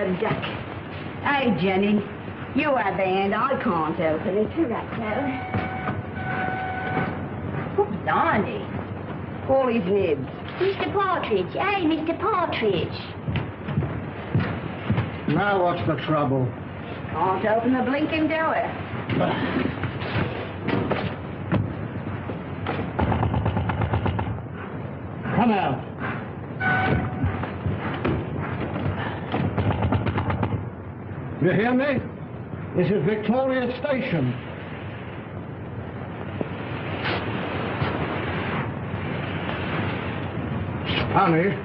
a duck. Hey, Jenny, you have the hand. I can't open it. You right, Sarah. Oh, blimey. All his nibs. Mr. Partridge. Hey, Mr. Partridge. Now what's the trouble? Can't open the blinking door. Come out. You hear me? This is Victoria Station. Honey.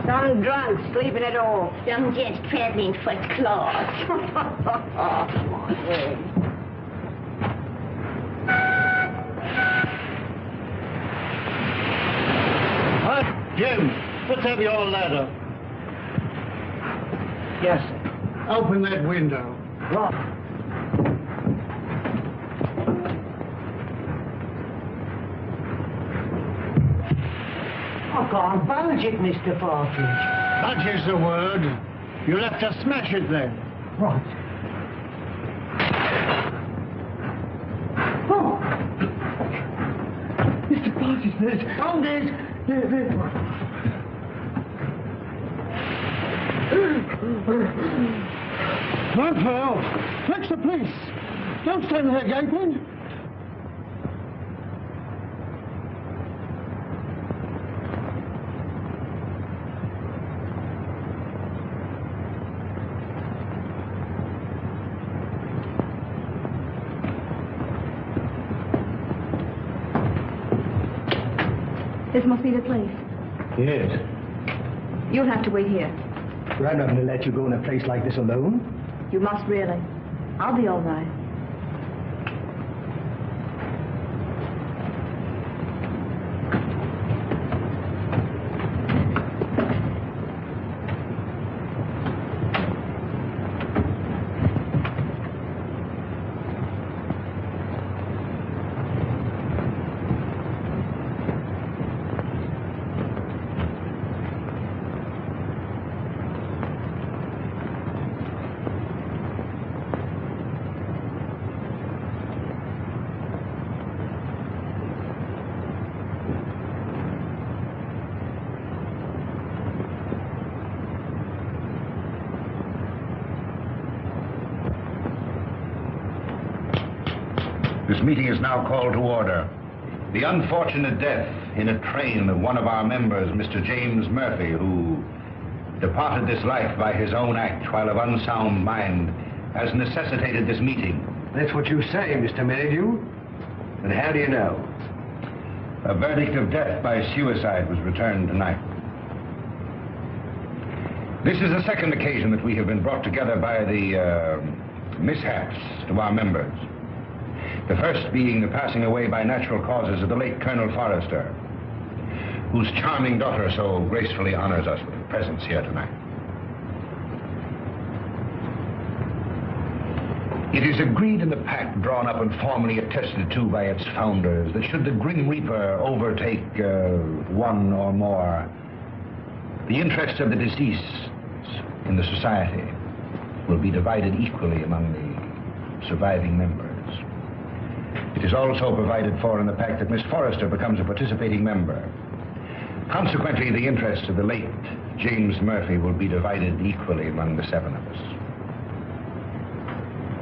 Some drunk sleeping at all. Some just traveling first class. My word. Jim, let's have your ladder. Yes, sir. Open that window. Right. I can't budge it, Mr. Partridge. Budge is the word. You'll have to smash it then. Right. Oh! Mr. Partridge, there's... Oh, there's... Run for help. Fetch the police. Don't stand there gaping. This must be the place. Yes. You'll have to wait here. I'm not going to let you go in a place like this alone. You must really. I'll be all right. This meeting is now called to order. The unfortunate death in a train of one of our members, Mr. James Murphy, who departed this life by his own act while of unsound mind, has necessitated this meeting. That's what you say, Mr. Maydew. But how do you know? A verdict of death by suicide was returned tonight. This is the second occasion that we have been brought together by the mishaps to our members. The first being the passing away by natural causes of the late Colonel Forrester, whose charming daughter so gracefully honors us with her presence here tonight. It is agreed in the pact drawn up and formally attested to by its founders that should the Grim Reaper overtake one or more, the interests of the deceased in the society will be divided equally among the surviving members. It is also provided for in the pact that Miss Forrester becomes a participating member. Consequently, the interests of the late James Murphy will be divided equally among the seven of us.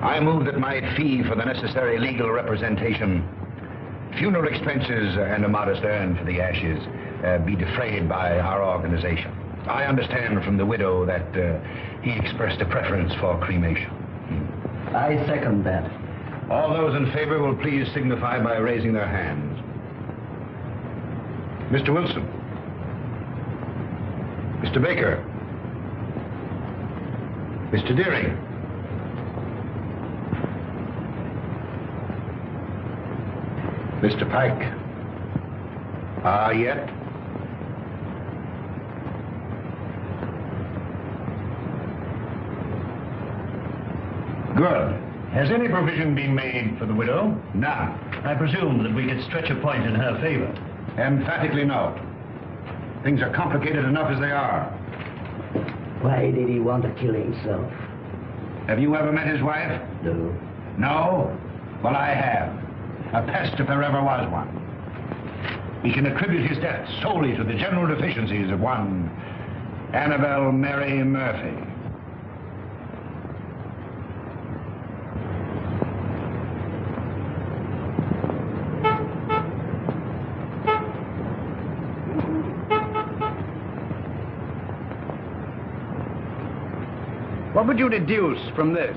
I move that my fee for the necessary legal representation, funeral expenses, and a modest urn for the ashes be defrayed by our organization. I understand from the widow that he expressed a preference for cremation. I second that. All those in favor will please signify by raising their hands. Mr. Wilson. Mr. Baker. Mr. Deering. Mr. Pike. Yet? Good. Has any provision been made for the widow? None. I presume that we could stretch a point in her favor. Emphatically no. Things are complicated enough as they are. Why did he want to kill himself? Have you ever met his wife? No. No? Well, I have. A pest if there ever was one. He can attribute his death solely to the general deficiencies of one Annabelle Mary Murphy. What would you deduce from this?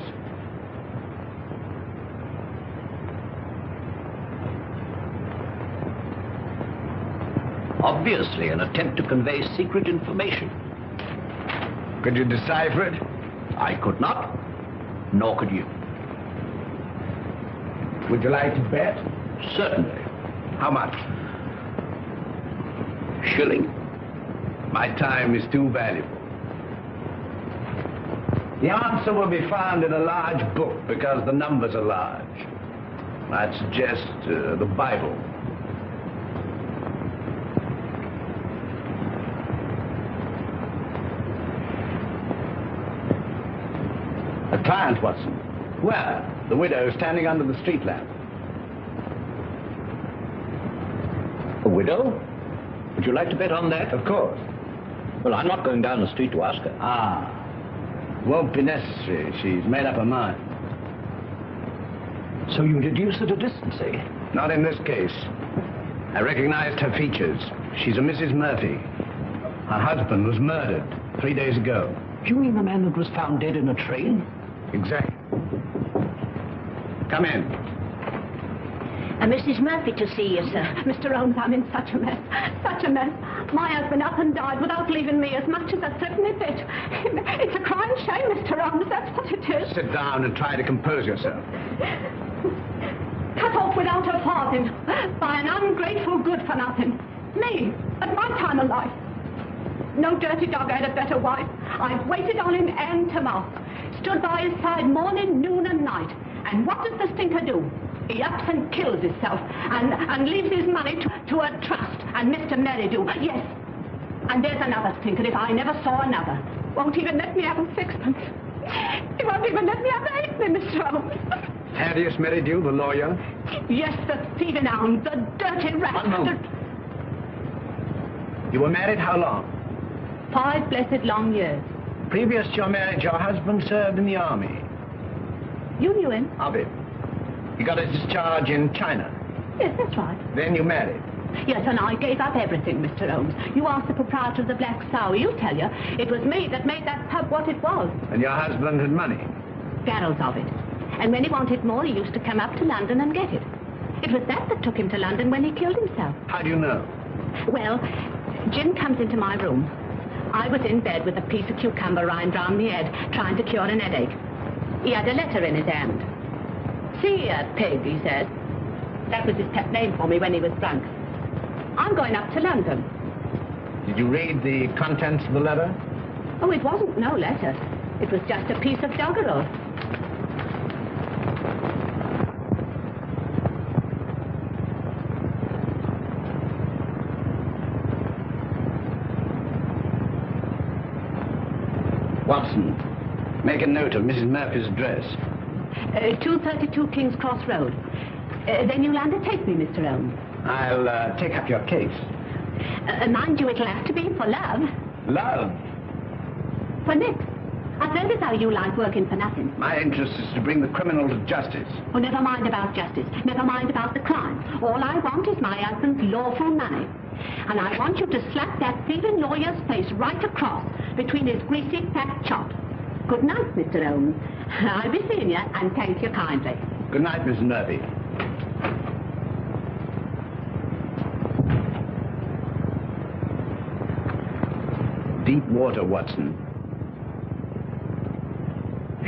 Obviously, an attempt to convey secret information. Could you decipher it? I could not, nor could you. Would you like to bet? Certainly. How much? Shilling. My time is too valuable. The answer will be found in a large book because the numbers are large. I'd suggest the Bible. A client, Watson. Where? The widow standing under the street lamp. A widow? Would you like to bet on that? Of course. Well, I'm not going down the street to ask her. Ah. Won't be necessary. She's made up her mind. So you deduce at a distance, eh? Not in this case. I recognized her features. She's a Mrs. Murphy. Her husband was murdered 3 days ago. You mean the man that was found dead in a train? Exactly. Come in. Mrs. Murphy to see you, sir. Mr. Holmes, I'm in such a mess. Such a mess. My husband up and died without leaving me as much as a threepenny bit. It's a crying shame, Mr. Holmes. That's what it is. Sit down and try to compose yourself. Cut off without a farthing by an ungrateful good-for-nothing. Me, at my time of life. No dirty dog had a better wife. I've waited on him hand to mouth. Stood by his side morning, noon and night. And what does the stinker do? He ups and kills himself and leaves his money to a trust. And Mr. Merridew, yes. And there's another stinker if I never saw another. Won't even let me have a sixpence. He won't even let me have a halfpenny, Mr. Holmes. Thaddeus Merridew, the lawyer? Yes, the thieving hound, the dirty rat. One moment. You were married how long? 5 blessed long years. Previous to your marriage, your husband served in the army. You knew him? Of it. He got his discharge in China. Yes, that's right. Then you married. Yes, and I gave up everything, Mr. Holmes. You asked the proprietor of the Black Sow. He'll tell you. It was me that made that pub what it was. And your husband had money. Barrels of it. And when he wanted more, he used to come up to London and get it. It was that took him to London when he killed himself. How do you know? Well, Jim comes into my room. I was in bed with a piece of cucumber rind round my head, trying to cure an headache. He had a letter in his hand. See here, pig, he said. That was his pet name for me when he was drunk. I'm going up to London. Did you read the contents of the letter? Oh, it wasn't no letter. It was just a piece of doggerel. Watson, make a note of Mrs. Murphy's address. 232 King's Cross Road. Then you'll undertake me, Mr. Holmes. I'll take up your case. Mind you, it'll have to be for love. Love? For Nick. I've heard as how you like working for nothing. My interest is to bring the criminal to justice. Oh, never mind about justice. Never mind about the crime. All I want is my husband's lawful money. And I want you to slap that thieving lawyer's face right across between his greasy fat chops. Good night, Mr. Holmes. I'll be seeing you, and thank you kindly. Good night, Miss Murphy. Deep water, Watson.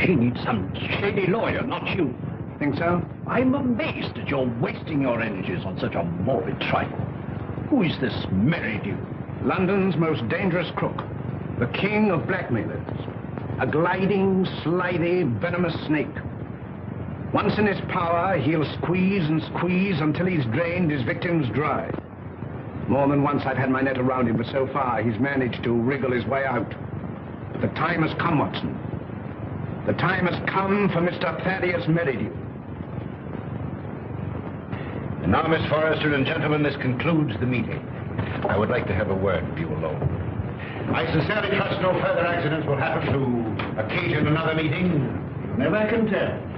She needs some shady lawyer, not you. Think so? I'm amazed that you're wasting your energies on such a morbid trifle. Who is this Merridew? London's most dangerous crook. The king of blackmailers. A gliding, slithy, venomous snake. Once in his power, he'll squeeze and squeeze until he's drained his victims dry. More than once I've had my net around him, but so far he's managed to wriggle his way out. The time has come, Watson. The time has come for Mr. Thaddeus Merridew. And now, Miss Forrester and gentlemen, this concludes the meeting. I would like to have a word with you alone. I sincerely trust no further accidents will happen to occasion another meeting. You never can tell.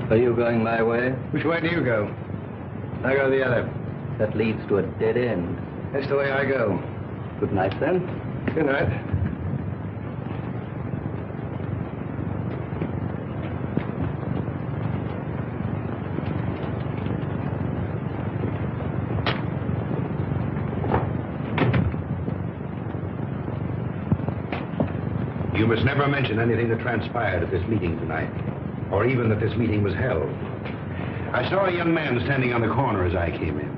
Are you going my way? Which way do you go? I go the other. That leads to a dead end. That's the way I go. Good night, then. Good night. You must never mention anything that transpired at this meeting tonight, or even that this meeting was held. I saw a young man standing on the corner as I came in.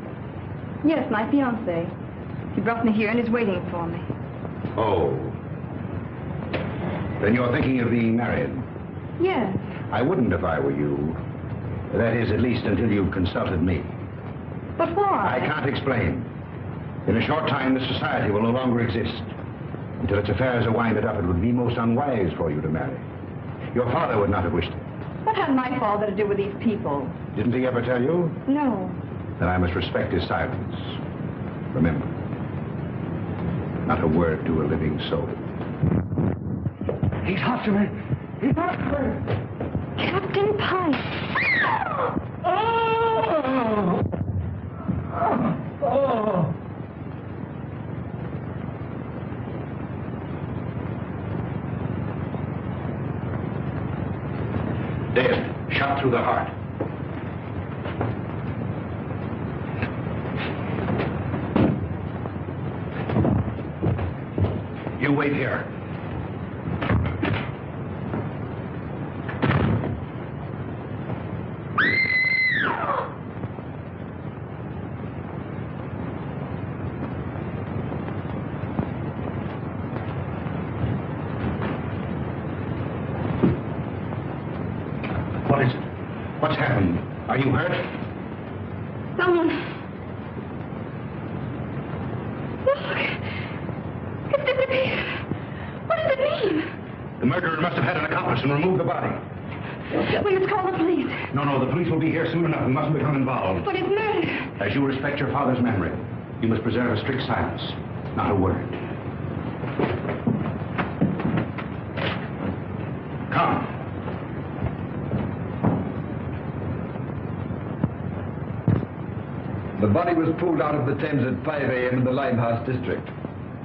Yes, my fiancé. He brought me here and is waiting for me. Oh. Then you're thinking of being married? Yes. I wouldn't if I were you. That is, at least until you've consulted me. But why? I can't explain. In a short time, this society will no longer exist. Until its affairs are winded up, it would be most unwise for you to marry. Your father would not have wished it. What had my father to do with these people? Didn't he ever tell you? No. Then I must respect his silence. Remember, not a word to a living soul. He's after me. He's after me. Captain Pike. Oh! Oh! Dead, shot through the heart. You wait here. What is it? What's happened? Are you hurt? Someone. Look. It's disappeared. What does it mean? The murderer must have had an accomplice and removed the body. We must call the police. No, the police will be here soon enough. We mustn't become involved. But it's murder. As you respect your father's memory, you must preserve a strict silence. Not a word. Come. The body was pulled out of the Thames at 5 a.m. in the Limehouse district.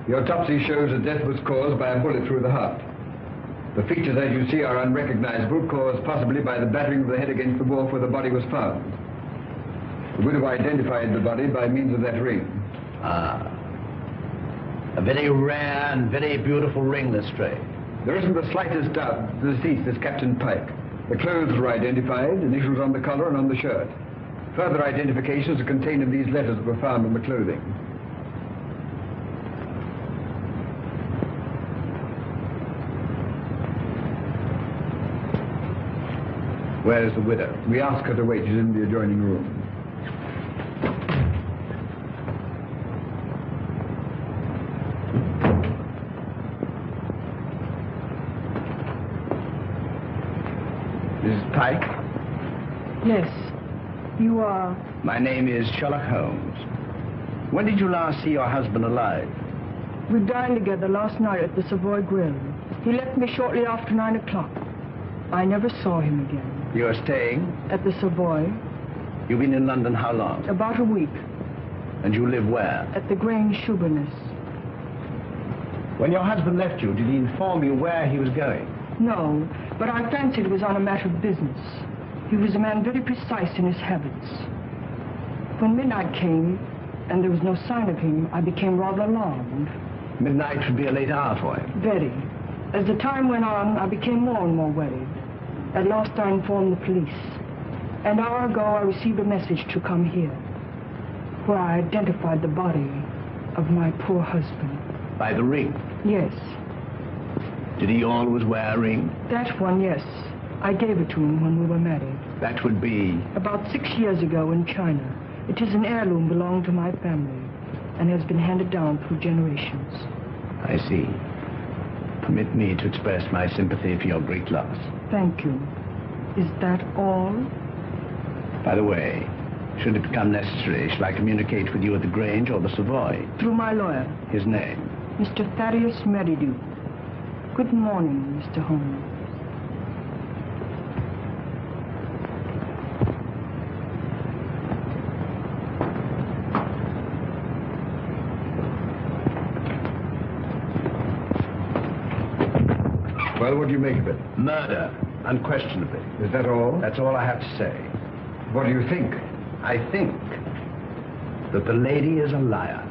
The autopsy shows that death was caused by a bullet through the heart. The features, as you see, are unrecognizable, caused possibly by the battering of the head against the wall where the body was found. The widow identified the body by means of that ring. Ah. A very rare and very beautiful ring, Lestrade. There isn't the slightest doubt the deceased is Captain Pike. The clothes were identified, initials on the collar and on the shirt. Further identifications are contained in these letters that were found on the clothing. Where is the widow? We asked her to wait. She's in the adjoining room. Mrs. Pike? Yes. You are? My name is Sherlock Holmes. When did you last see your husband alive? We dined together last night at the Savoy Grill. He left me shortly after 9 o'clock. I never saw him again. You are staying? At the Savoy. You've been in London how long? About a week. And you live where? At the Grange Shoeburyness. When your husband left you, did he inform you where he was going? No, but I fancied it was on a matter of business. He was a man very precise in his habits. When midnight came, and there was no sign of him, I became rather alarmed. Midnight would be a late hour for him. Very. As the time went on, I became more and more worried. At last I informed the police. An hour ago, I received a message to come here. where I identified the body of my poor husband. By the ring? Yes. Did he always wear a ring? That one, yes. I gave it to him when we were married. That would be... About 6 years ago in China. It is an heirloom belonging to my family and has been handed down through generations. I see. Permit me to express my sympathy for your great loss. Thank you. Is that all? By the way, should it become necessary, shall I communicate with you at the Grange or the Savoy? Through my lawyer. His name? Mr. Thaddeus Merridew. Good morning, Mr. Holmes. Well, what do you make of it? Murder, unquestionably. Is that all? That's all I have to say. What do you think? I think that the lady is a liar.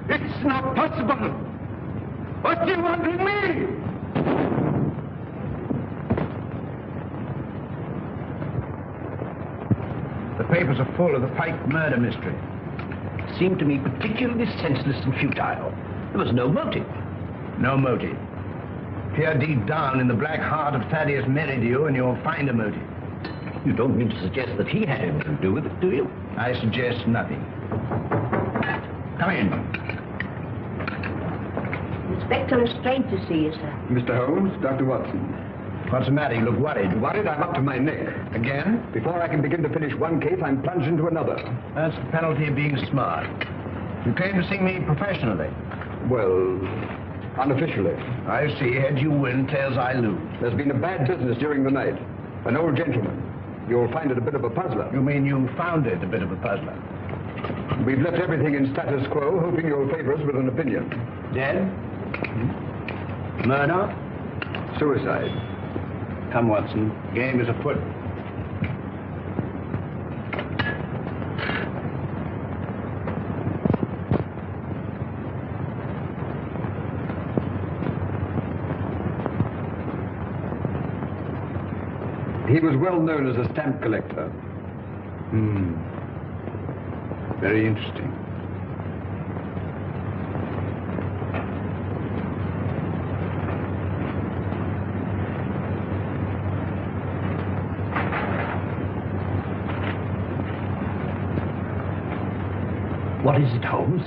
It's not possible! What do you want with me? The papers are full of the Pike murder mystery. It seemed to me particularly senseless and futile. There was no motive. No motive. Peer deep down in the black heart of Thaddeus Merridew and you'll find a motive. You don't mean to suggest that he had anything to do with it, do you? I suggest nothing. Come in. Inspector Lestrade to see you, sir. Mr. Holmes, Dr. Watson. What's the matter? You look worried. Worried? I'm up to my neck. Again? Before I can begin to finish one case, I'm plunged into another. That's the penalty of being smart. You came to see me professionally. Well, unofficially. I see. Heads you win, tails I lose. There's been a bad business during the night. An old gentleman. You'll find it a bit of a puzzler. You mean you found it a bit of a puzzler? We've left everything in status quo, hoping you'll favor us with an opinion. Dead? Murder? Suicide. Come, Watson. Game is afoot. He was well known as a stamp collector. Very interesting. What is it, Holmes?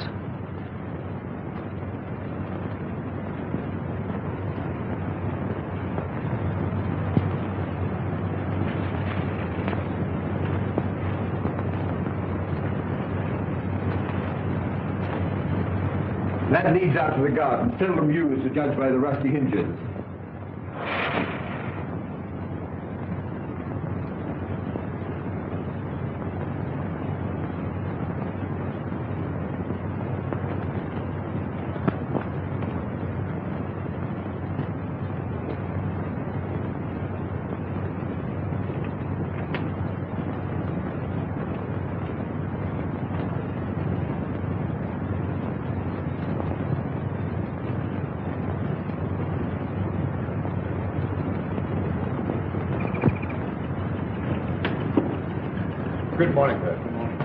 That leads out to the garden, seldom used to judge by the rusty hinges. Good morning, sir. Good morning.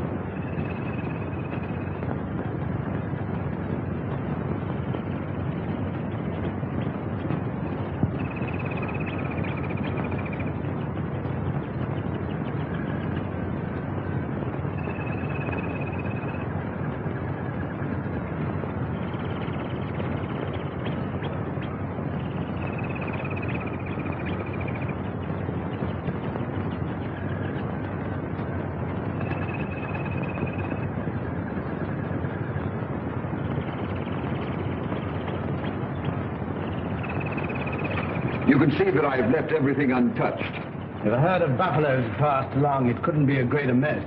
can see that I've left everything untouched. If a herd of buffaloes had passed along, it couldn't be a greater mess.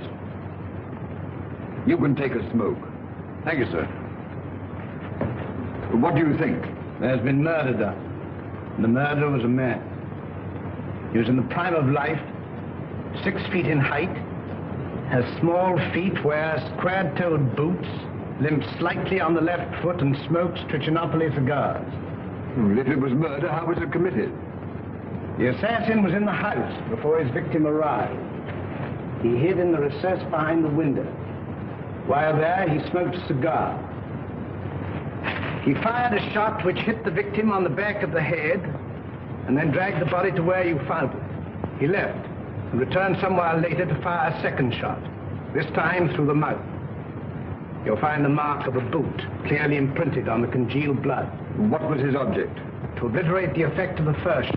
You can take a smoke. Thank you, sir. What do you think? There's been murder done. And the murderer was a man. He was in the prime of life, 6 feet in height, has small feet, wears square-toed boots, limps slightly on the left foot, and smokes Trichinopoly cigars. Well, if it was murder, how was it committed? The assassin was in the house before his victim arrived. He hid in the recess behind the window. While there, he smoked a cigar. He fired a shot which hit the victim on the back of the head and then dragged the body to where you found it. He left and returned some while later to fire a second shot, this time through the mouth. You'll find the mark of a boot clearly imprinted on the congealed blood. What was his object? To obliterate the effect of the first,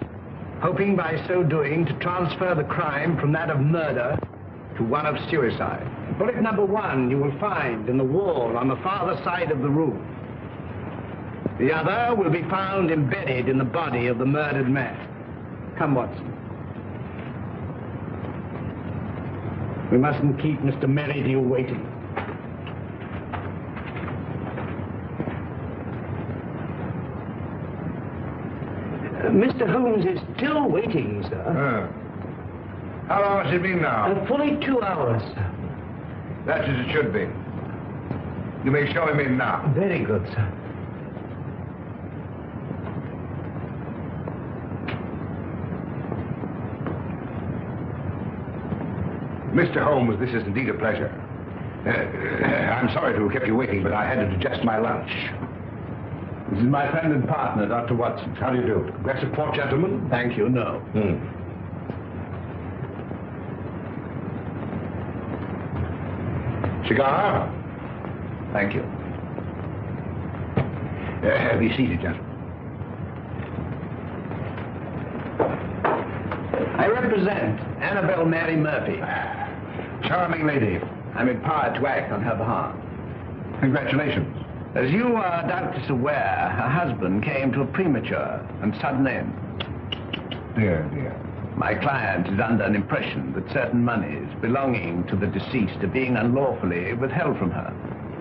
hoping by so doing to transfer the crime from that of murder to one of suicide. Bullet number 1 you will find in the wall on the farther side of the room. The other will be found embedded in the body of the murdered man. Come, Watson. We mustn't keep Mr. Merridew waiting. Mr. Holmes is still waiting, sir. How long has it been now? Fully 2 hours, sir. That's as it should be. You may show him in now. Very good, sir. Mr. Holmes, this is indeed a pleasure. I'm sorry to have kept you waiting, but I had to digest my lunch. This is my friend and partner, Dr. Watson. How do you do? Glass of port, gentlemen? Thank you, no. Cigar? Thank you. Be seated, gentlemen. I represent Annabelle Mary Murphy. Charming lady. I'm empowered to act on her behalf. Congratulations. As you are doubtless aware, her husband came to a premature and sudden end. Dear. My client is under an impression that certain monies belonging to the deceased are being unlawfully withheld from her.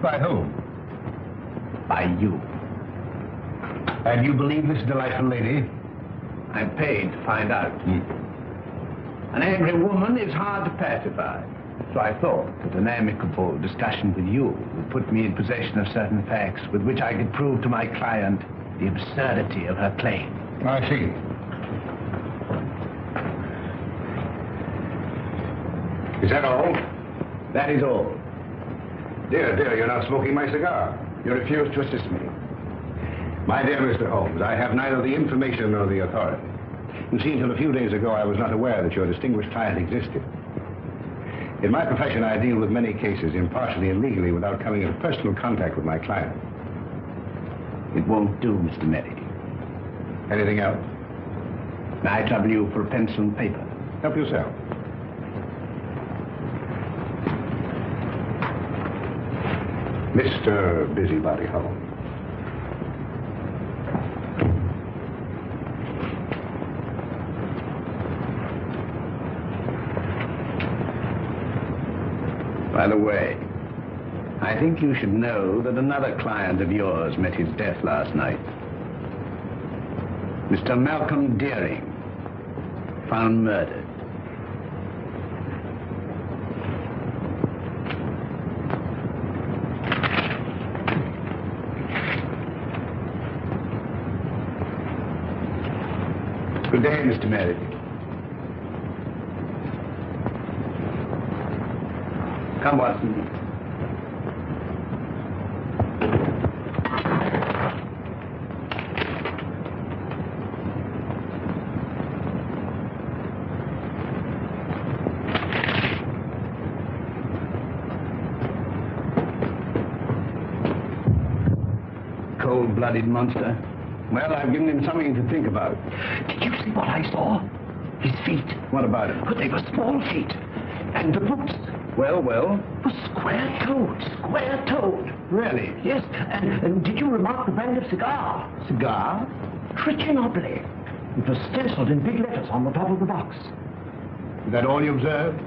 By whom? By you. And you believe this delightful lady? I'm paid to find out. An angry woman is hard to pacify. So I thought that an amicable discussion with you would put me in possession of certain facts with which I could prove to my client the absurdity of her claim. I see. Is that all? That is all. Dear, you're not smoking my cigar. You refuse to assist me. My dear Mr. Holmes, I have neither the information nor the authority. You see, until a few days ago, I was not aware that your distinguished client existed. In my profession, I deal with many cases, impartially and legally, without coming into personal contact with my client. It won't do, Mr. Merry. Anything else? May I trouble you for a pencil and paper? Help yourself. Mr. Busybody Holmes. By the way, I think you should know that another client of yours met his death last night. Mr. Malcolm Deering, found murdered. Good day, Mr. Merritt. Come, Watson. Cold-blooded monster. Well, I've given him something to think about. Did you see what I saw? His feet. What about it? But they were small feet. And the boots Well? were square-toed. Really? Yes, and did you remark the brand of cigar? Cigar? Trichinopoly. It was stenciled in big letters on the top of the box. Is that all you observed?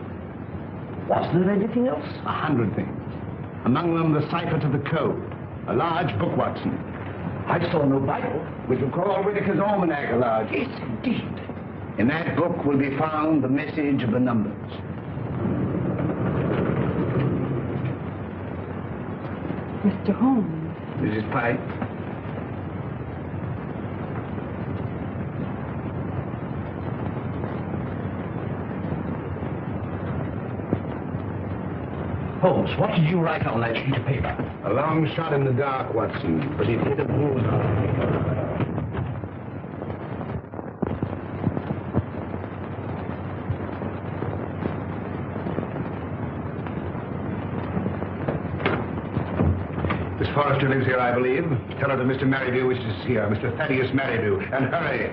Was there anything else? 100 things. Among them, the cipher to the code. A large book, Watson. I saw no Bible. Which will call Whitaker's Almanac a large. Yes, indeed. In that book will be found the message of the numbers. Mr. Holmes. Mrs. Pike? Holmes, what did you write on that sheet of paper? A long shot in the dark, Watson, but it hit a bullseye. Miss Forrester lives here, I believe. Tell her that Mr. Merridew wishes to see her. Mr. Thaddeus Merridew. And hurry.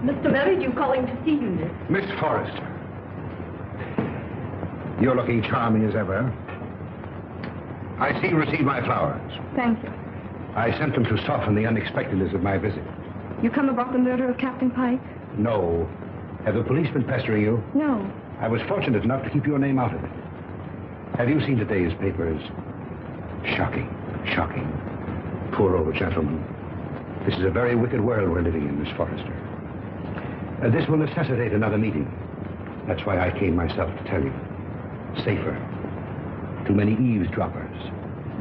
Mr. Merridew calling to see you, miss. Miss Forrester. You're looking charming as ever. I see you received my flowers. Thank you. I sent them to soften the unexpectedness of my visit. You come about the murder of Captain Pike? No. Have the police been pestering you? No. I was fortunate enough to keep your name out of it. Have you seen today's papers? Shocking. Shocking. Poor old gentleman. This is a very wicked world we're living in, Miss Forrester. This will necessitate another meeting. That's why I came myself to tell you. Safer. Too many eavesdroppers.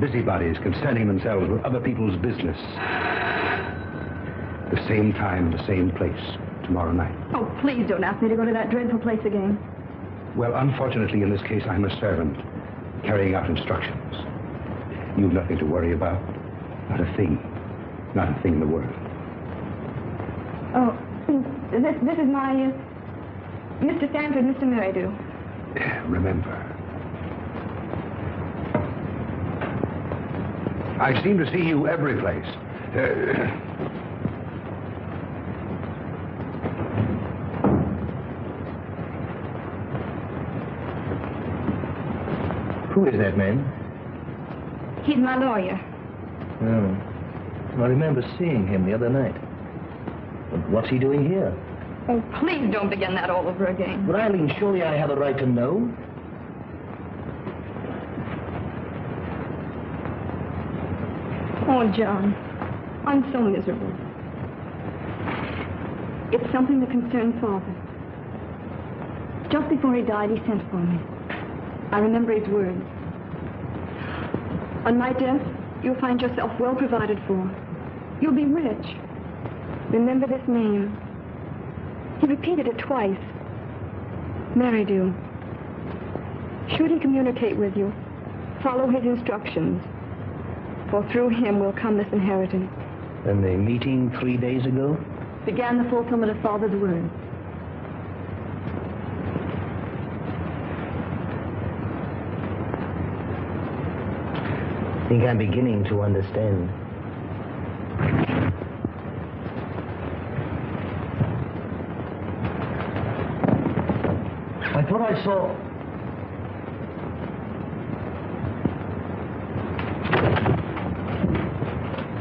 Busybodies concerning themselves with other people's business. The same time, the same place, tomorrow night. Oh, please don't ask me to go to that dreadful place again. Well, unfortunately, in this case, I'm a servant, carrying out instructions. You've nothing to worry about. Not a thing. Not a thing in the world. Oh, this is my, Mr. Stanford, Mr. Merridew. Remember. I seem to see you every place. Who is that man? He's my lawyer. Oh. I remember seeing him the other night. But what's he doing here? Oh, please don't begin that all over again. But Eileen, surely I have a right to know. Oh, John, I'm so miserable. It's something that concerns Father. Just before he died, he sent for me. I remember his words. On my death, you'll find yourself well provided for. You'll be rich. Remember this name. He repeated it twice. Merridew. Should he communicate with you, follow his instructions, for through him will come this inheritance. And the meeting 3 days ago? Began the fulfillment of Father's word. I think I'm beginning to understand. I thought I saw...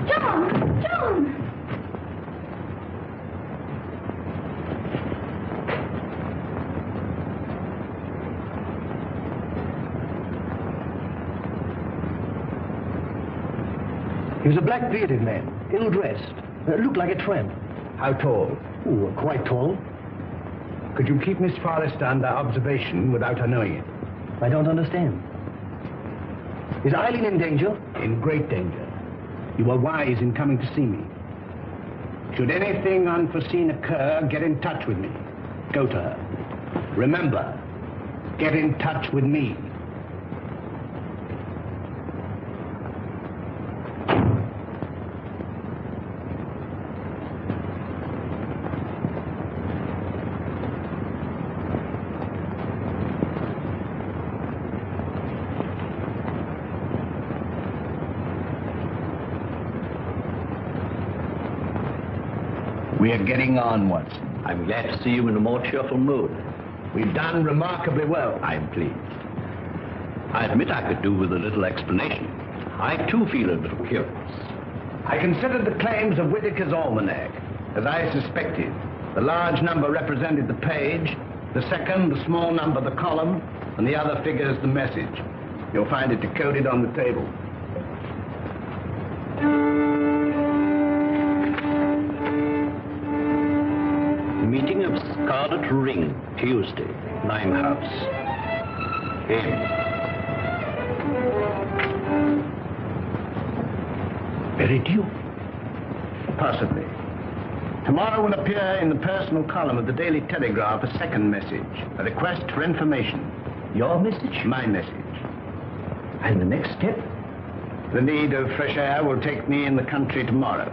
John! John! He was a black-bearded man, ill-dressed, looked like a tramp. How tall? Oh, quite tall. Could you keep Miss Forrester under observation without her knowing it? I don't understand. Is Eileen in danger? In great danger. You were wise in coming to see me. Should anything unforeseen occur, get in touch with me. Go to her. Remember, get in touch with me. We are getting on, Watson. I'm glad to see you in a more cheerful mood. We've done remarkably well. I'm pleased. I admit I could do with a little explanation. I, too, feel a little curious. I considered the claims of Whitaker's almanac. As I suspected, the large number represented the page, the second, the small number, the column, and the other figures, the message. You'll find it decoded on the table. Meeting of Scarlet Ring, Tuesday, Limehouse. M. Meridew? Possibly. Tomorrow will appear in the personal column of the Daily Telegraph a second message, a request for information. Your message? My message. And the next step? The need of fresh air will take me in the country tomorrow.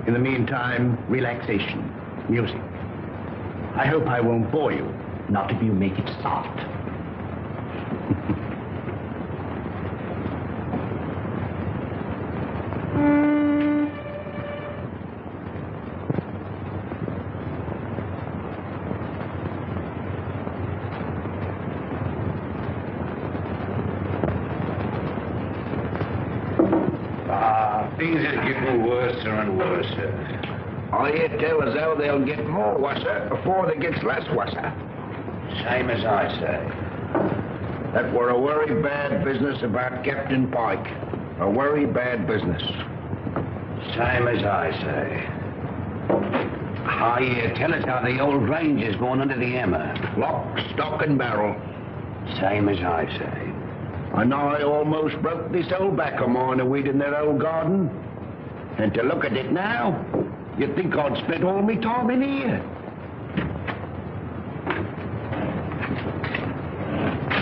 In the meantime, relaxation, music. I hope I won't bore you. Not if you make it soft. Things are getting worse and worse. I hear tell as how they'll get more worser before they gets less worser. Same as I say. That were a very bad business about Captain Pike. A very bad business. Same as I say. I hear tell us how the old range is going under the hammer. Lock, stock, and barrel. Same as I say. And I almost broke this old back of mine a weed in that old garden. And to look at it now, you'd think I'd spent all my time in here.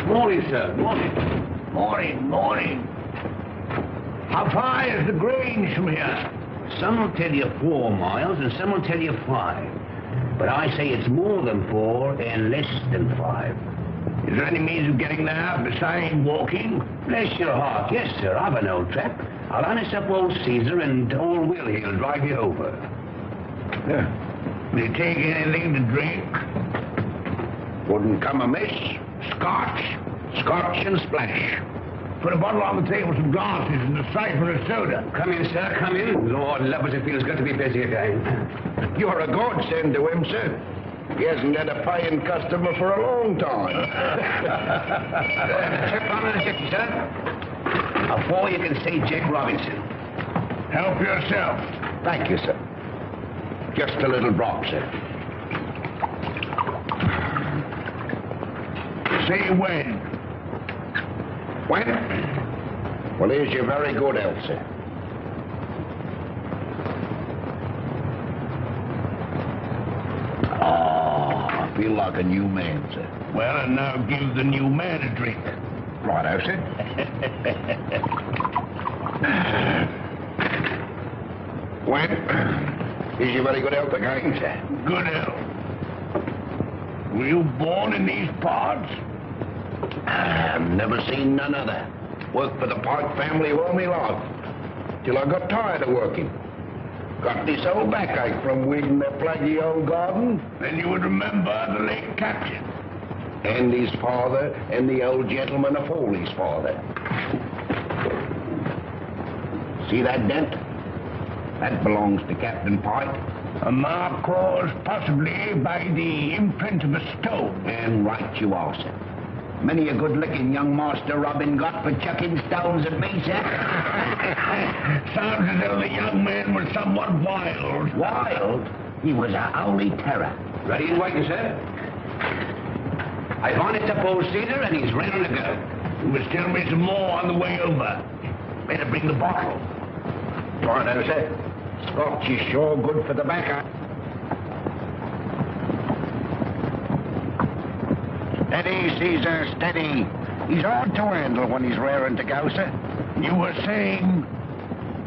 Morning, sir. Morning. Morning. How far is the Grange from here? Some will tell you 4 miles and some will tell you 5. But I say it's more than 4 and less than 5. Is there any means of getting there besides walking? Bless your heart, yes, sir. I've an old trap. I'll harness up old Caesar and old Will he'll drive you over. Will you take anything to drink? Wouldn't come amiss. Scotch and splash. Put a bottle on the table, some glasses, and a siphon of soda. Come in, sir, come in. Lord love us, it feels good to be busy again. You're a godsend to him, sir. He hasn't had a paying customer for a long time. Trip on a hip, sir. Before you can see Jack Robinson. Help yourself. Thank you, sir. Just a little drop, sir. See when? When? Well, here's your very good health, sir. I feel like a new man, sir. Well, and now give the new man a drink. Righto, sir. When? Is your very good health again, sir? Good health. Were you born in these parts? I've never seen none other. Worked for the Pike family all my life. Till I got tired of working. Got this old backache from weeding that plaguey old garden. Then you would remember the late captain. And his father, and the old gentleman of Foley's father. See that dent? That belongs to Captain Pike. A mark caused possibly by the imprint of a stone. And right you are, sir. Many a good-looking young Master Robin got for chucking stones at me, sir. Sounds as though the young man was somewhat wild. Wild? He was a holy terror. Ready and waiting, sir. I've harnessed up old Caesar and he's ready to go. You must tell me some more on the way over. Better bring the bottle. Righto, sir. Scotch is sure good for the backer. Steady, Caesar, steady. He's hard to handle when he's raring to go, sir. You were saying?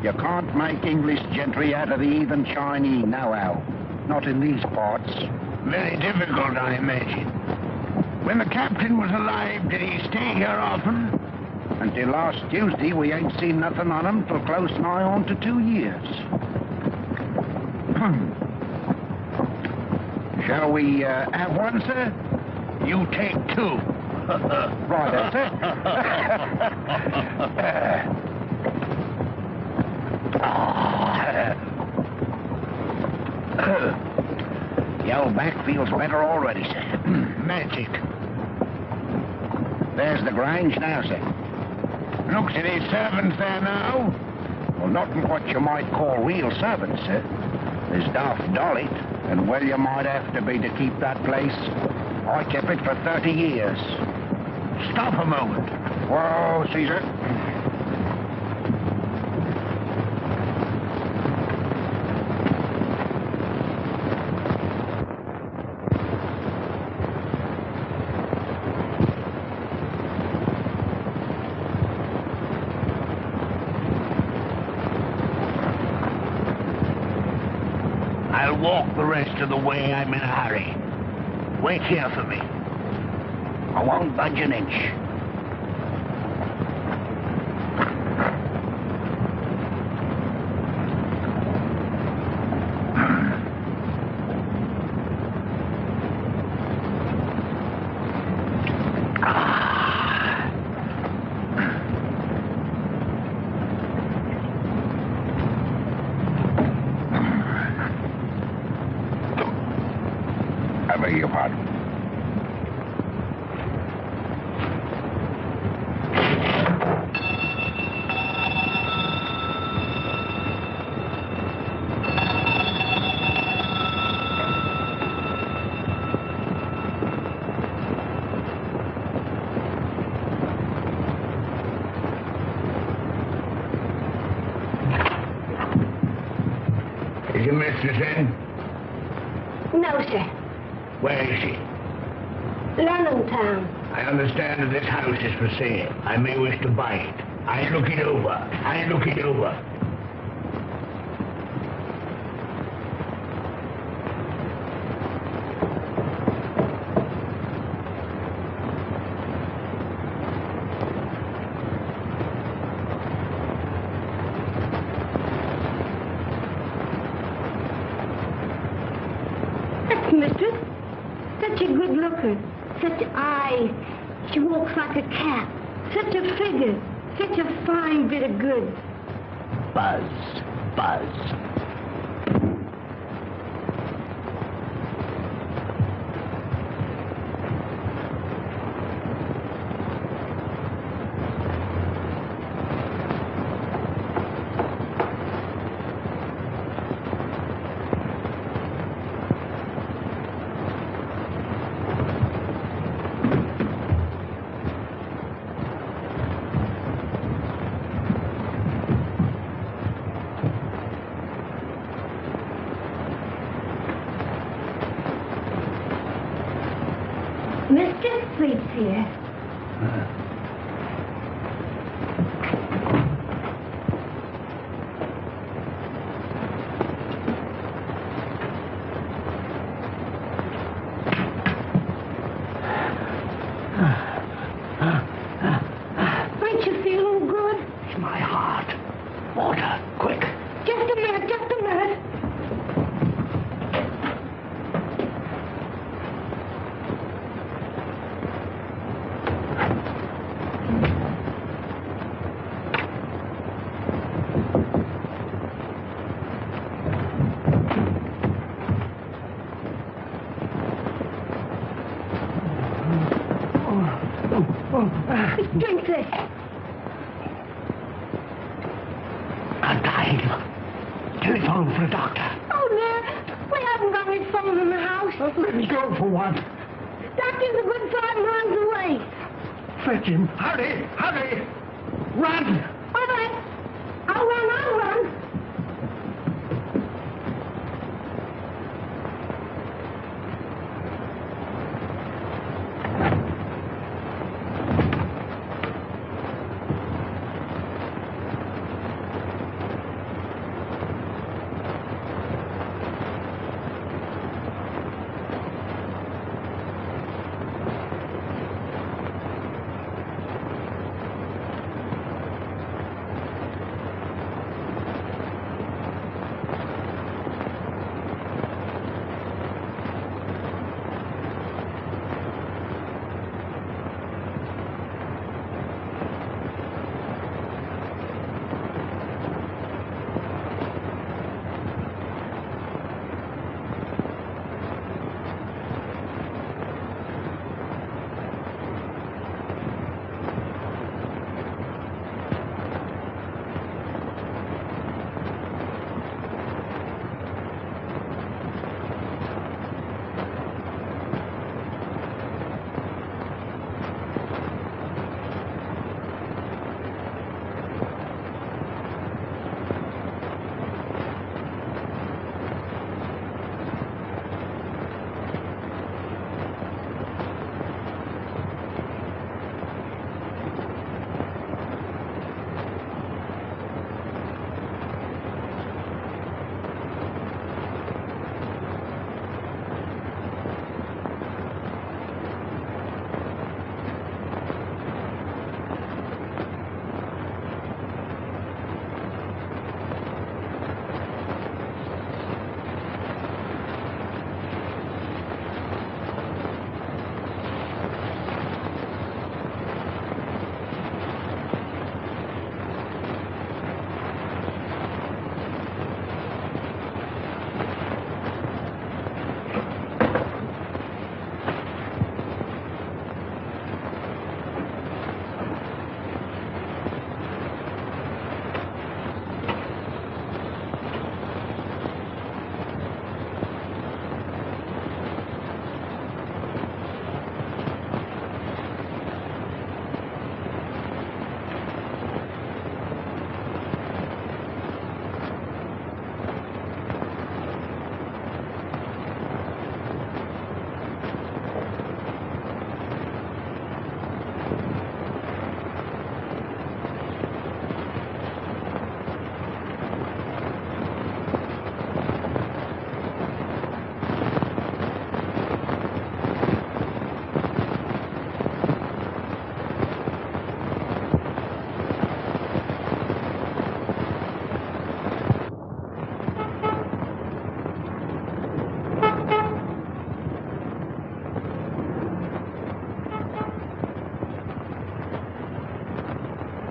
You can't make English gentry out of the heathen Chinese, no how. Not in these parts. Very difficult, I imagine. When the captain was alive, did he stay here often? Until last Tuesday, we ain't seen nothing on him for close nigh on to 2 years. Shall we have one, sir? You take 2. Right, that's it. better already, sir. Magic. There's the Grange now, sir. Looks any servants there now? Well, not what you might call real servants, sir. There's Daft Dolly, and well you might have to be to keep that place. I kept it for 30 years. Stop a moment. Whoa, Caesar. I'll walk the rest of the way. I'm in a hurry. Wait here for me. I won't budge an inch. I beg your pardon. Is your mistress in? No, sir. Where is she? London town. I understand that this house is for sale. I may wish to buy it. I look it over. I look it over. That's mistress. Such a good looker. Such eyes. She walks like a cat. Such a figure. Such a fine bit of goods. Buzz. Buzz. Mistress sleeps here. Ain't you feeling good? It's my heart. Water, quick. Just a minute, just a minute. Drink this. I'm dying. Telephone for a doctor. Oh, no. We haven't got any phone in the house. Let me go for one. Doctor's a good 5 miles away. Fetch him. Hurry, hurry. Run. All right. I'll run, I'll run.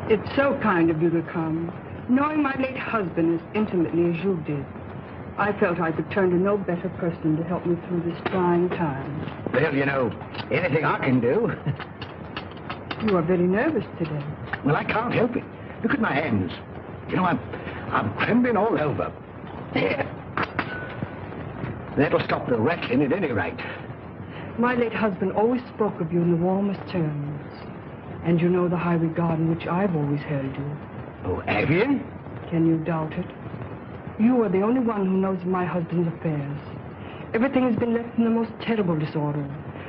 It's so kind of you to come. Knowing my late husband as intimately as you did, I felt I could turn to no better person to help me through this trying time. Well, you know, anything I can do. You are very nervous today. Well, I can't help it. Look at my hands. You know, I'm trembling all over. There. That'll stop the rattling at any rate. My late husband always spoke of you in the warmest terms. And you know the high regard in which I've always held you. Oh, have you? Can you doubt it? You are the only one who knows my husband's affairs. Everything has been left in the most terrible disorder.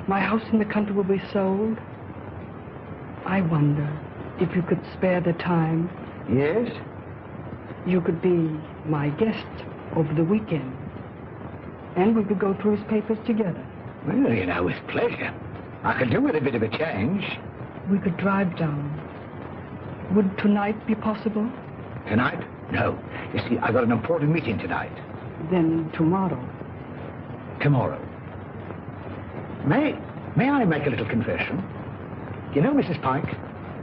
My house in the country will be sold. I wonder if you could spare the time. Yes? You could be my guest over the weekend. And we could go through his papers together. Well, you know, with pleasure. I could do with a bit of a change. We could drive down. Would tonight be possible? Tonight? No. You see, I've got an important meeting tonight. Then tomorrow. Tomorrow. May I make a little confession? You know, Mrs. Pike,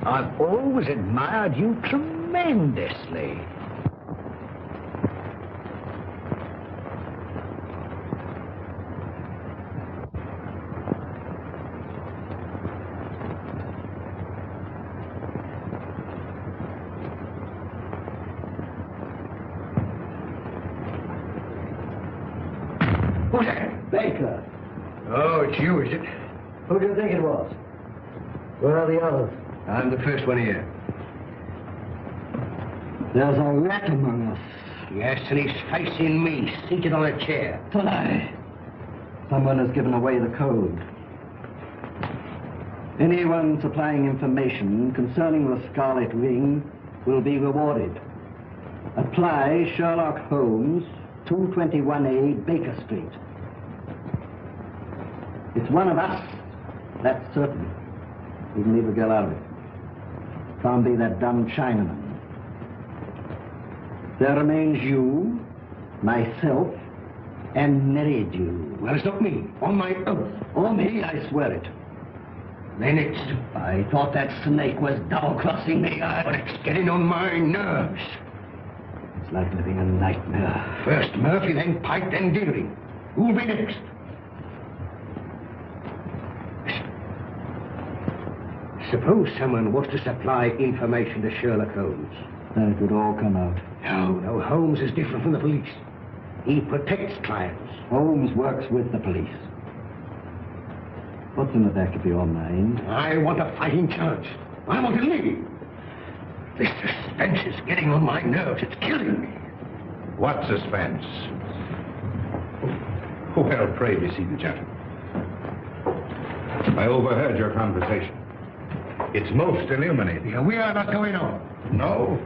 I've always admired you tremendously. Who's that? Baker. Oh, it's you, is it? Who do you think it was? Where are the others? I'm the first one here. There's a rat among us. Yes, and he's facing me, seated on a chair. Aye. Someone has given away the code. Anyone supplying information concerning the Scarlet Ring will be rewarded. Apply Sherlock Holmes, 221A Baker Street. It's one of us, that's certain. We can leave the girl out of it. Can't be that dumb Chinaman. There remains you, myself, and Meridew. Well, it's not me, on my oath. Or me, I swear it. Then it's... I thought that snake was double-crossing me. But it's getting on my nerves. It's like living a nightmare. First Murphy, then Pike, then Deering. Who'll be next? Suppose someone was to supply information to Sherlock Holmes. Then it would all come out. No, Holmes is different from the police. He protects clients. Holmes works with the police. What's in the back of your mind? I want a fighting chance. I want to leave. This suspense is getting on my nerves. It's killing me. What suspense? Well, pray be seated, gentlemen. I overheard your conversation. It's most illuminating. Yeah, we are not going on. No?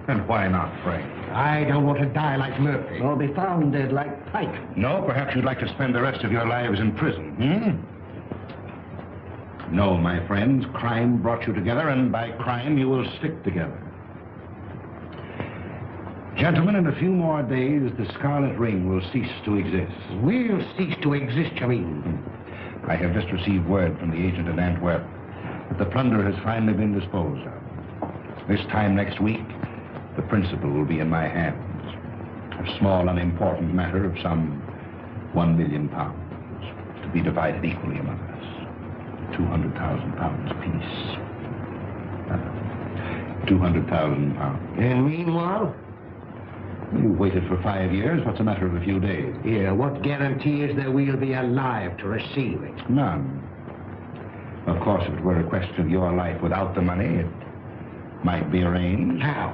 And why not, pray? I don't want to die like Murphy. Or be found dead like Pike. No, perhaps you'd like to spend the rest of your lives in prison, No, my friends, crime brought you together, and by crime you will stick together. Gentlemen, in a few more days, the Scarlet Ring will cease to exist. We'll cease to exist, you mean? I have just received word from the agent in Antwerp that the plunder has finally been disposed of. This time next week, the principal will be in my hands. A small, unimportant matter of some £1 million, to be divided equally among us. £200,000 apiece. £200,000. And meanwhile? You waited for 5 years. What's a matter of a few days? Yeah, what guarantee is there we'll be alive to receive it? None. Of course, if it were a question of your life without the money, it might be arranged. How?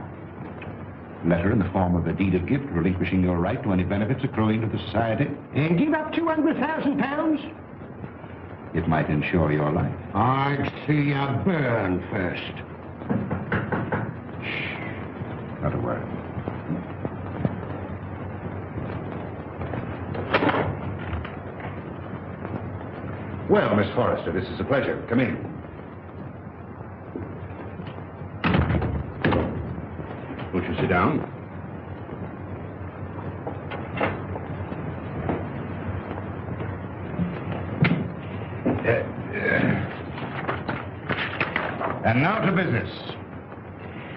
Letter in the form of a deed of gift relinquishing your right to any benefits accruing to the society. And give up £200,000? It might ensure your life. I'd see you burn first. Shh. Not a word. Well, Miss Forrester, this is a pleasure. Come in. Won't you sit down? And now to business.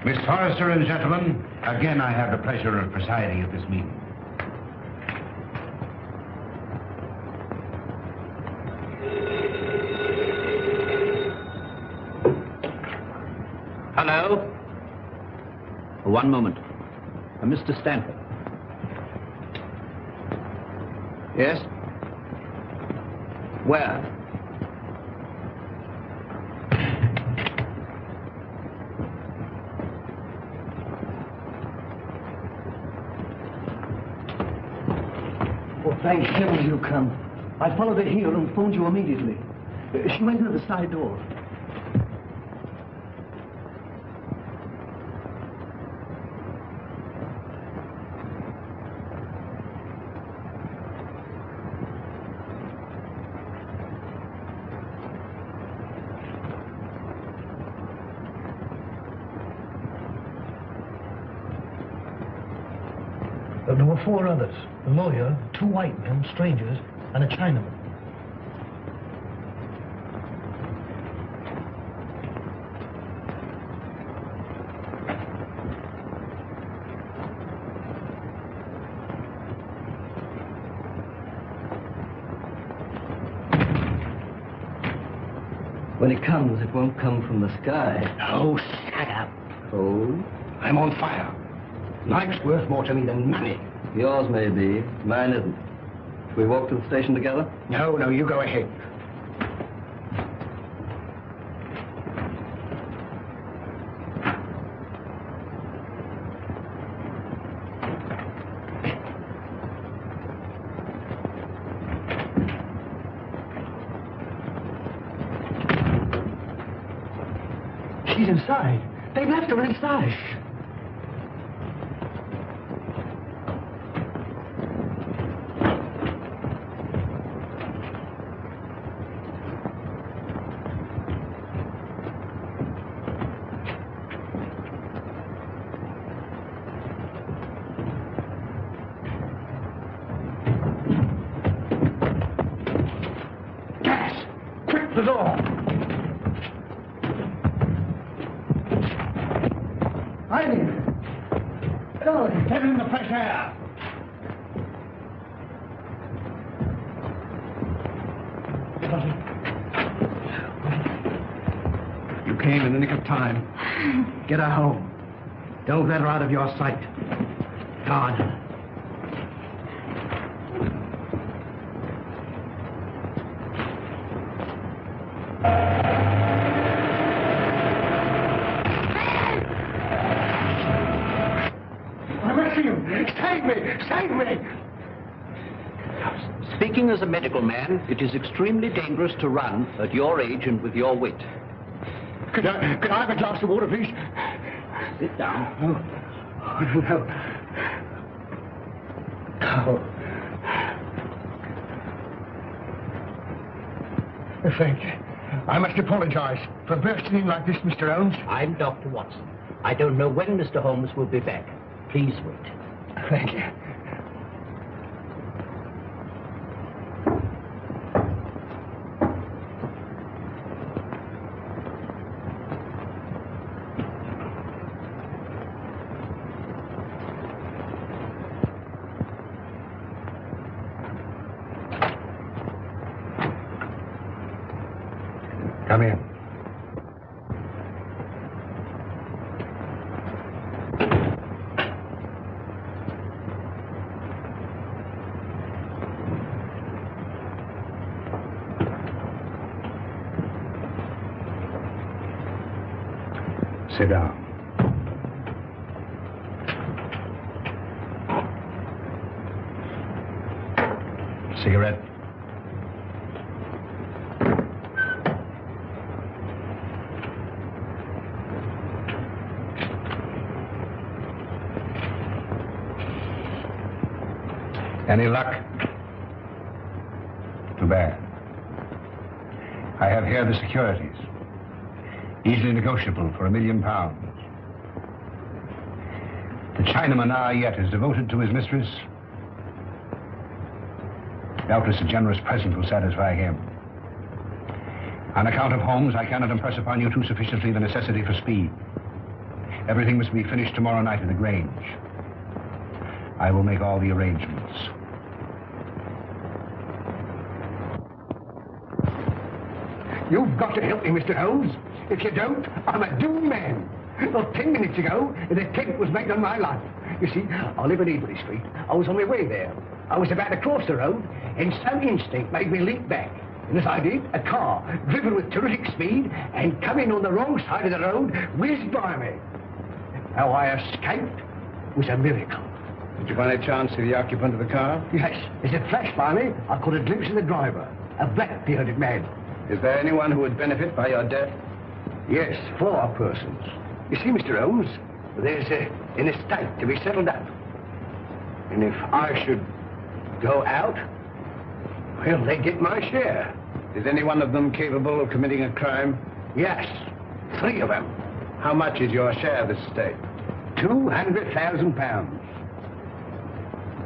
Miss Forrester and gentlemen, again I have the pleasure of presiding at this meeting. Hello? One moment. Mr. Stanford. Yes? Where? Oh, thank heaven you come. I followed her here and phoned you immediately. She went through the side door. There were 4 others. A lawyer, 2 white men, strangers, and a Chinaman. When it comes, it won't come from the sky. Oh, shut up. Oh? I'm on fire. Life's worth more to me than money. Yours may be. Mine isn't. Shall we walk to the station together? No, you go ahead. She's inside. They've left her inside. Gas! Quick, the door! Get in the fresh air. You came in the nick of time. Get her home. Don't let her out of your sight. God. Save me! Speaking as a medical man, it is extremely dangerous to run at your age and with your wit. Could I have a glass of water, please? Sit down. Oh, no. Oh. Thank you. I must apologize for bursting in like this, Mr. Holmes. I'm Dr. Watson. I don't know when Mr. Holmes will be back. Please wait. Thank you. Come in. Sit down. Cigarette? Any luck? Too bad. I have here the securities. Easily negotiable for £1 million. The Chinaman yet is devoted to his mistress. Doubtless a generous present will satisfy him. On account of Holmes, I cannot impress upon you too sufficiently the necessity for speed. Everything must be finished tomorrow night at the Grange. I will make all the arrangements. You've got to help me, Mr. Holmes. If you don't, I'm a doomed man. Not 10 minutes ago, an attempt was made on my life. You see, I live in Ebury Street. I was on my way there. I was about to cross the road, and some instinct made me leap back. And as I did, a car, driven with terrific speed and coming on the wrong side of the road, whizzed by me. How I escaped was a miracle. Did you by any chance see the occupant of the car? Yes, as it flashed by me, I caught a glimpse of the driver, a black-bearded man. Is there anyone who would benefit by your death? Yes, 4 persons. You see, Mr. Holmes, there's an estate to be settled up. And if I should go out, well, they get my share. Is any one of them capable of committing a crime? Yes, 3 of them. How much is your share of this estate? £200,000.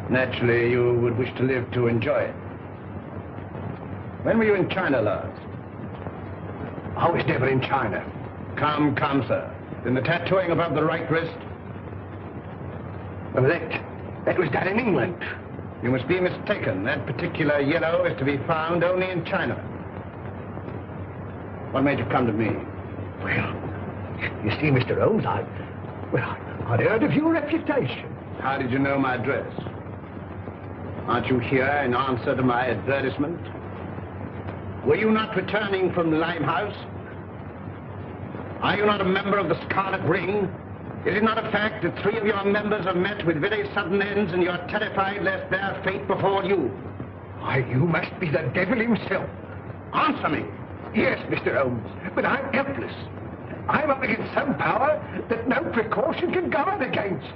Naturally, you would wish to live to enjoy it. When were you in China last? I was never in China. Come, sir. Then the tattooing above the right wrist? Well, that was done in England. You must be mistaken. That particular yellow is to be found only in China. What made you come to me? Well, you see, Mr. Holmes, I'd heard of your reputation. How did you know my address? Aren't you here in answer to my advertisement? Were you not returning from the Limehouse? Are you not a member of the Scarlet Ring? Is it not a fact that 3 of your members have met with very sudden ends and you're terrified lest their fate befall you? Why, you must be the devil himself. Answer me. Yes, Mr. Holmes, but I'm helpless. I'm up against some power that no precaution can guard against.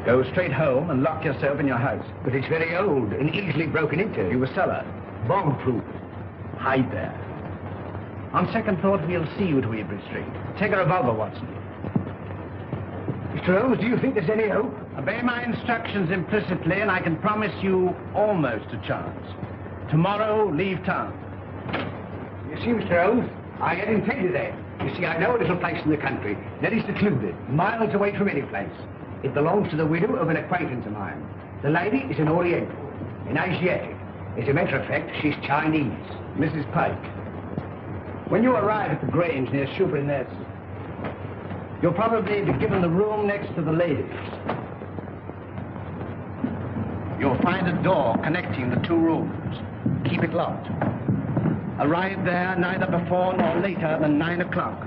Go straight home and lock yourself in your house. But it's very old and easily broken into. You a cellar. Bomb-proof. Hide there. On second thought, we'll see you to Ebury Street. Take a revolver, Watson. Mr. Holmes, do you think there's any hope? Obey my instructions implicitly, and I can promise you almost a chance. Tomorrow, leave town. You see, Mr. Holmes, I had intended that. You see, I know a little place in the country that is secluded, miles away from any place. It belongs to the widow of an acquaintance of mine. The lady is an Oriental, an Asiatic. As a matter of fact, she's Chinese. Mrs. Pike, when you arrive at the Grange near Shoebury Nest, you'll probably be given the room next to the ladies. You'll find a door connecting the 2 rooms. Keep it locked. Arrive there neither before nor later than 9 o'clock.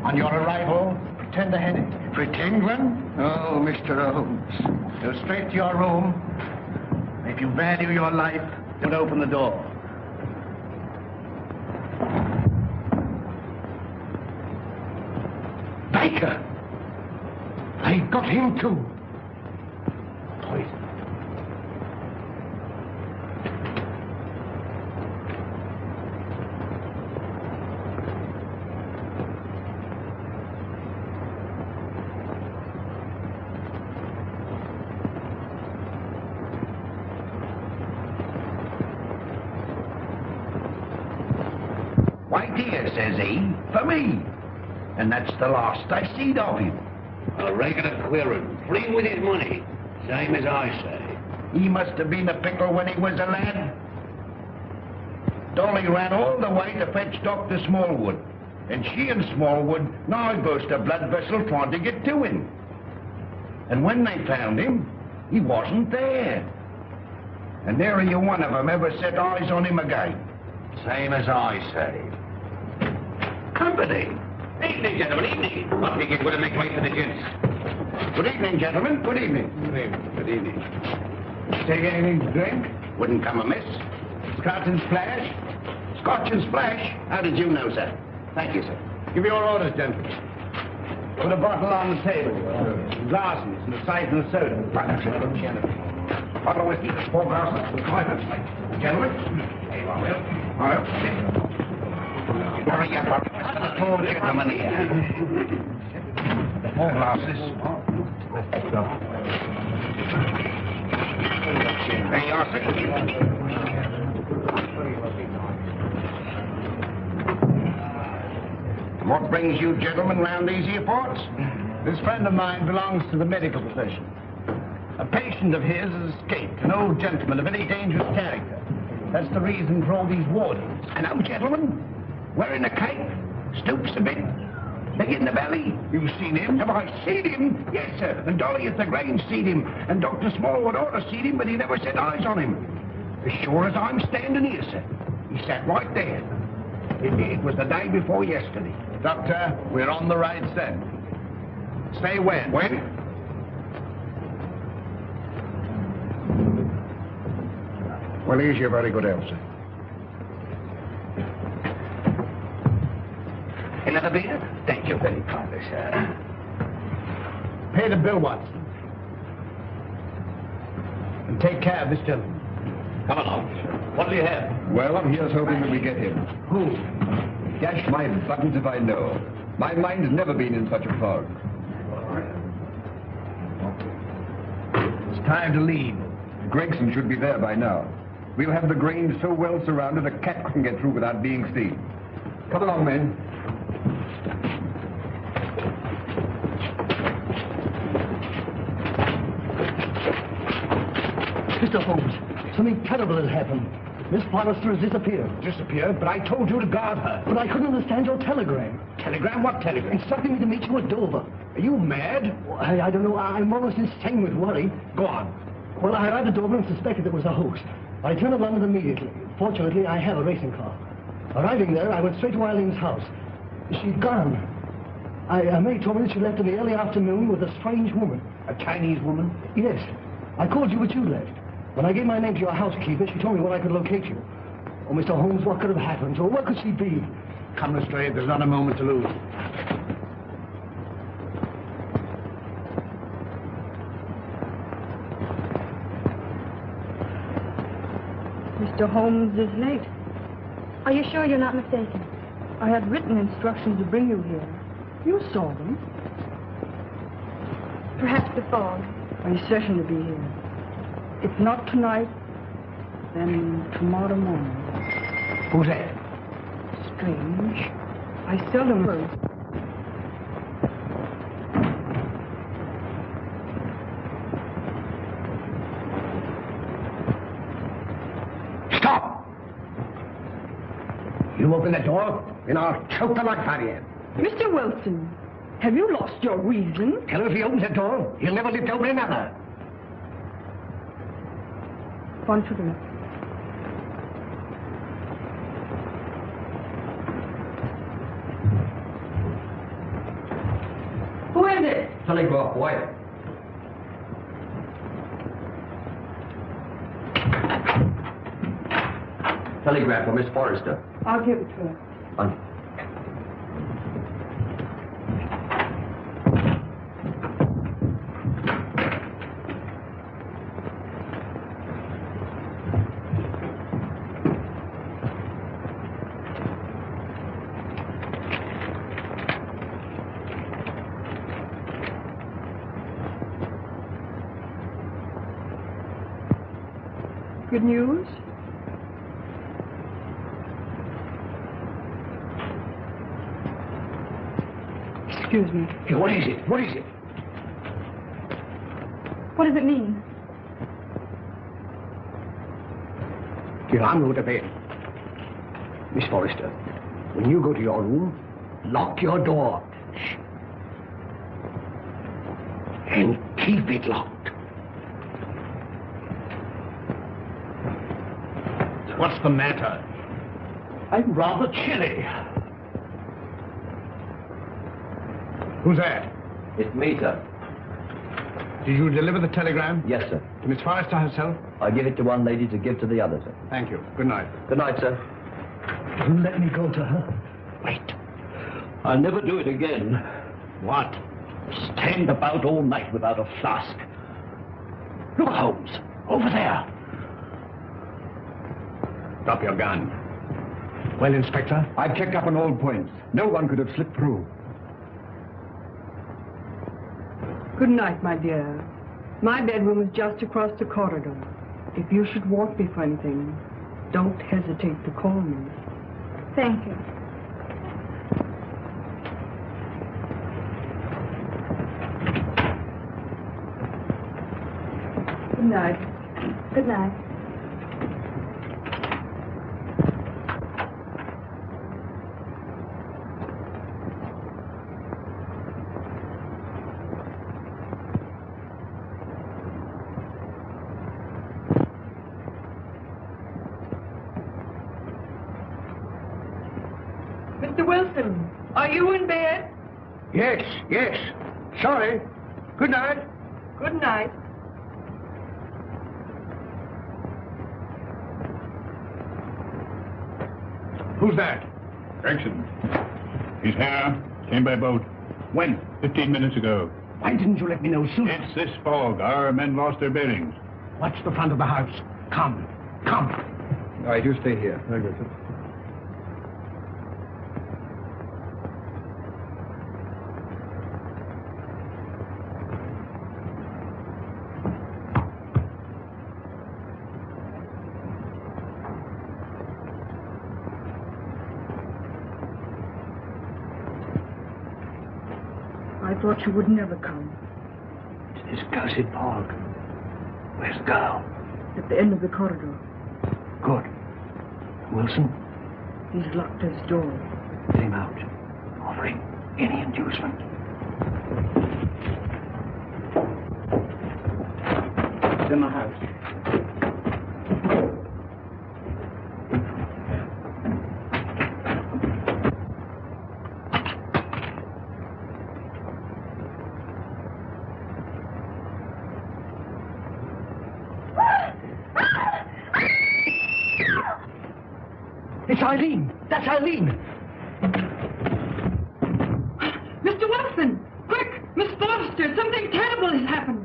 On your arrival, pretend a headache. Pretend one? Oh, Mr. Holmes. Go straight to your room. If you value your life, don't open the door. Baker! They got him too. Poison. Why, dear, says he, for me. And that's the last I seed of him. A regular queer un, free with his money, same as I say. He must have been a pickle when he was a lad. Dolly ran all the way to fetch Dr. Smallwood. And she and Smallwood now burst a blood vessel trying to get to him. And when they found him, he wasn't there. And nary a one of them ever set eyes on him again. Same as I say. Company. Evening, gentlemen, evening. Not think it would make way for the gents. Good evening, gentlemen. Good evening. Good evening. Good evening. Take anything to drink? Wouldn't come amiss. Scotch and splash? Scotch and splash? How did you know, sir? Thank you, sir. Give your orders, gentlemen. Put a bottle on the table. Glasses and a siphon of soda. Bottle of whiskey. 4 glasses. 5 of slate. Gentlemen. All right. Hurry up, poor gentleman here. 4 glasses. There you are, sir. What brings you gentlemen round these here parts? This friend of mine belongs to the medical profession. A patient of his has escaped, an old gentleman of very dangerous character. That's the reason for all these wardens. An old gentleman? Wearing a cape? Stoops a bit? Big in the belly? You've seen him? Have I seen him? Yes, sir. And Dolly at the Grange seen him. And Dr. Smallwood ought to seen him, but he never set eyes on him. As sure as I'm standing here, sir. He sat right there. It was the day before yesterday. Doctor, we're on the right scent. Say when? When? Well, here's your very good health, sir. Another beer? Thank you very kindly, sir. Pay the bill, Watson. And take care of this gentleman. Come along. What do you have? Well, I'm here's hoping that we get him. Who? Dash my buttons if I know. My mind's never been in such a fog. It's time to leave. Gregson should be there by now. We'll have the Grange so well surrounded a cat couldn't get through without being seen. Come along, men. Mr. Holmes, something terrible has happened. Miss Forrester has disappeared. Disappeared? But I told you to guard her. But I couldn't understand your telegram. Telegram? What telegram? Instructing me to meet you at Dover. Are you mad? I don't know. I'm almost insane with worry. Go on. Well, I arrived at Dover and suspected it was a hoax. I turned to London immediately. Fortunately, I have a racing car. Arriving there, I went straight to Eileen's house. She'd gone. May told me that she left in the early afternoon with a strange woman. A Chinese woman? Yes. I called you, but you left. When I gave my name to your housekeeper, she told me where I could locate you. Oh, Mr. Holmes, what could have happened to her? Where could she be? Come, Lestrade, there's not a moment to lose. Mr. Holmes is late. Are you sure you're not mistaken? I had written instructions to bring you here. You saw them. Perhaps the fog. I certain to be here. If not tonight, then tomorrow morning. Who's that? Strange. I seldom heard. Stop! You open the door, and I'll choke the life out of you. Mr. Wilson, have you lost your reason? Tell him if he opens the door, he'll never live to open another. One to the left. Who is it? Telegraph, boy. Telegram for Miss Forrester. I'll give it to her. Good news? Excuse me. Hey, what is it? What is it? What does it mean? Here, I'm going to bed. Miss Forrester, when you go to your room, lock your door. Shh. And keep it locked. What's the matter? I'm rather chilly. Who's that? It's me, sir. Did you deliver the telegram? Yes, sir. To Miss Forrester herself? I give it to one lady to give to the other, sir. Thank you. Good night. Good night, sir. You let me go to her. Wait. I'll never do it again. What? Stand about all night without a flask. Look, Holmes. Over there. Drop your gun. Well, Inspector? I've checked up on all points. No one could have slipped through. Good night, my dear. My bedroom is just across the corridor. If you should want me for anything, don't hesitate to call me. Thank you. night. Good night. Mr. Wilson, are you in bed? Yes, yes. Sorry. Good night. Good night. Who's that? Gregson. He's here. Came by boat. When? 15 minutes ago. Why didn't you let me know sooner? It's this fog. Our men lost their bearings. Watch the front of the house. Come. Come. All right, you stay here. Very good, sir. I thought you would never come. It's this cursed fog. Where's the girl? At the end of the corridor. Good. Wilson? He's locked his door. Get him out. Offering any inducement. It's in the house. It's Eileen! That's Eileen! Mr. Wilson! Quick! Miss Forrester! Something terrible has happened!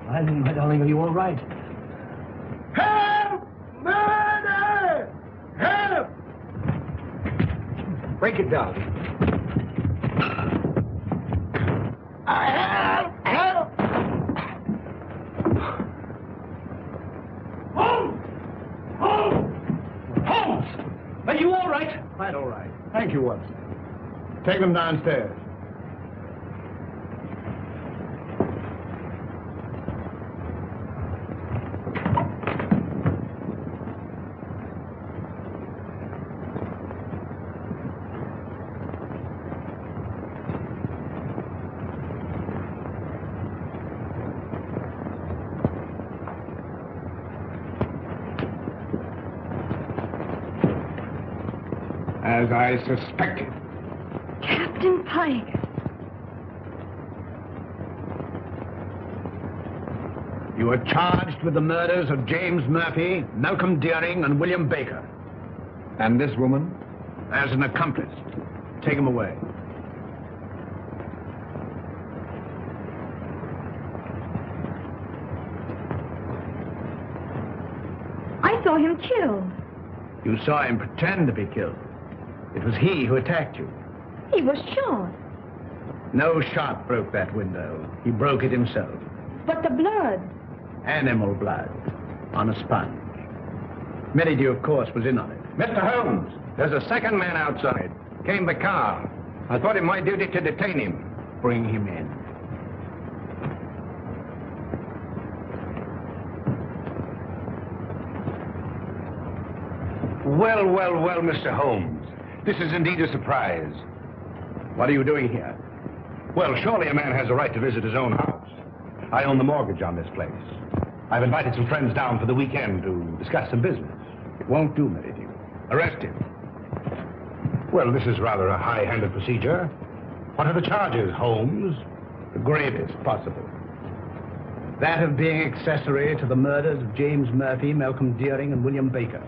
Eileen, my darling, are you all right? Help! Murder! Help! Break it down. Help! Help! Holmes! Holmes! Holmes! Are you all right? Quite all right. Thank you, Watson. Take them downstairs. As I suspected. Captain Pike. You are charged with the murders of James Murphy, Malcolm Deering, and William Baker. And this woman? As an accomplice. Take him away. I saw him killed. You saw him pretend to be killed. It was he who attacked you. He was shot. No shot broke that window. He broke it himself. But the blood. Animal blood. On a sponge. Merridew, of course, was in on it. Mr. Holmes, there's a second man outside. Came the car. I thought it my duty to detain him. Bring him in. Well, well, well, Mr. Holmes. This is indeed a surprise. What are you doing here? Well, surely a man has a right to visit his own house. I own the mortgage on this place. I've invited some friends down for the weekend to discuss some business. It won't do, Merridew. Arrest him. Well, this is rather a high-handed procedure. What are the charges, Holmes? The gravest possible. That of being accessory to the murders of James Murphy, Malcolm Deering, and William Baker.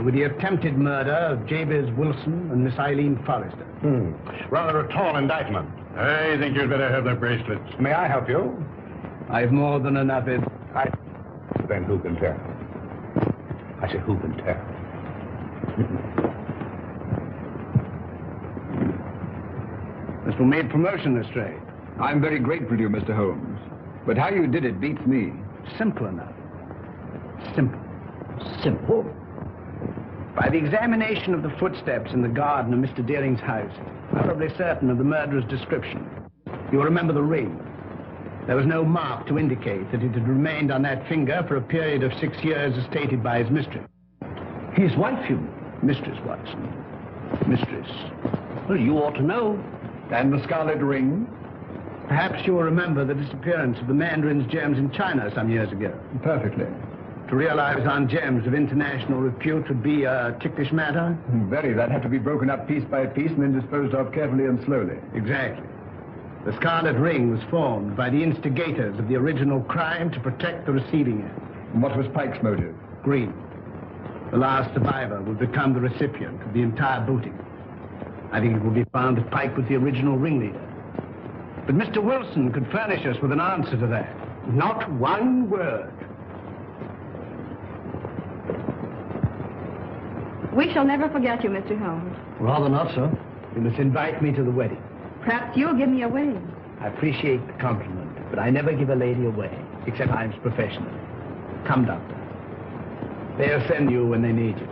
with the attempted murder of Jabez Wilson and Miss Eileen Forrester. Rather a tall indictment. I think you'd better have the bracelets. May I help you? I've more than enough Then who can tell? I say, who can tell? This will make promotion, Lestrade. I'm very grateful to you, Mr. Holmes. But how you did it beats me. Simple enough. Simple. Simple? By the examination of the footsteps in the garden of Mr. Deering's house, I'm probably certain of the murderer's description. You'll remember the ring. There was no mark to indicate that it had remained on that finger for a period of 6 years as stated by his mistress. His wife, you mean? Mistress Watson. Mistress. Well, you ought to know. And the scarlet ring? Perhaps you'll remember the disappearance of the mandarin's gems in China some years ago. Perfectly. To realize on gems of international repute would be a ticklish matter? Very. That'd have to be broken up piece by piece and then disposed of carefully and slowly. Exactly. The scarlet ring was formed by the instigators of the original crime to protect the receiving end. And what was Pike's motive? Greed. The last survivor will become the recipient of the entire booty. I think it will be found that Pike was the original ringleader. But Mr. Wilson could furnish us with an answer to that. Not one word. We shall never forget you, Mr. Holmes. Rather not, sir. You must invite me to the wedding. Perhaps you'll give me away. I appreciate the compliment, but I never give a lady away, except I'm professional. Come, Doctor. They'll send you when they need you.